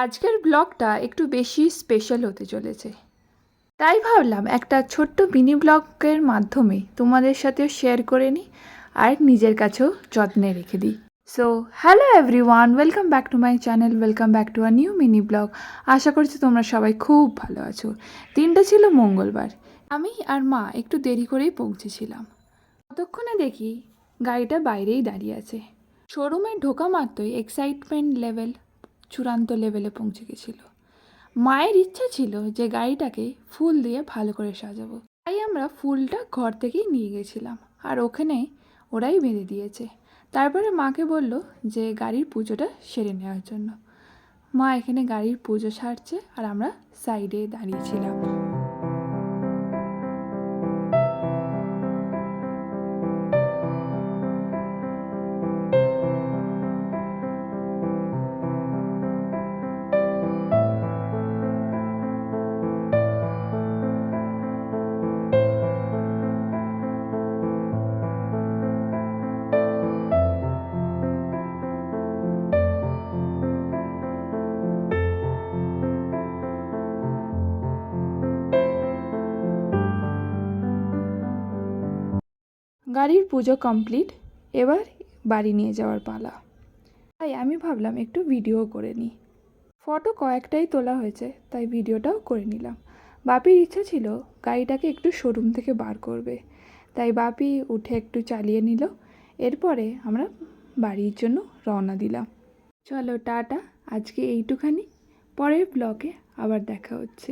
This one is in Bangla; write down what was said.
আজকের ব্লগটা একটু বেশি স্পেশাল হতে চলেছে, তাই ভাবলাম একটা ছোট্ট মিনি ব্লগের মাধ্যমে তোমাদের সাথেও শেয়ার করে নিই আর নিজের কাছেও যত্নে রেখে দিই। So hello everyone, welcome back to my channel, welcome back to a new mini blog. আশা করছি তোমরা সবাই খুব ভালো আছো। দিনটা ছিল মঙ্গলবার, আমি আর মা একটু দেরি করেই পৌঁছেছিলাম। ততক্ষণে দেখি গাড়িটা বাইরেই দাঁড়িয়ে আছে। শোরুমে ঢোকা মাত্রই এক্সাইটমেন্ট লেভেল চূড়ান্ত লেভেলে পৌঁছে গেছিল। মায়ের ইচ্ছা ছিল যে গাড়িটাকে ফুল দিয়ে ভালো করে সাজাবো, তাই আমরা ফুলটা ঘর থেকেই নিয়ে গেছিলাম আর ওখানে ওরাই বেঁধে দিয়েছে। তারপরে মাকে বলল যে গাড়ির পুজোটা সেরে নেওয়ার জন্য। মা এখানে গাড়ির পুজো সারছে আর আমরা সাইডে দাঁড়িয়েছিলাম। গাড়ির পুজো কমপ্লিট, এবার বাড়ি নিয়ে যাওয়ার পালা। তাই আমি ভাবলাম একটু ভিডিও করে নিই। ফটো কয়েকটাই তোলা হয়েছে, তাই ভিডিওটাও করে নিলাম। বাপির ইচ্ছা ছিল গাড়িটাকে একটু শোরুম থেকে বার করবে, তাই বাপি উঠে একটু চালিয়ে নিল। এরপরে আমরা বাড়ির জন্য রওনা দিলাম। চলো টাটা, আজকে এইটুখানি। পরের ব্লগে আবার দেখা হচ্ছে।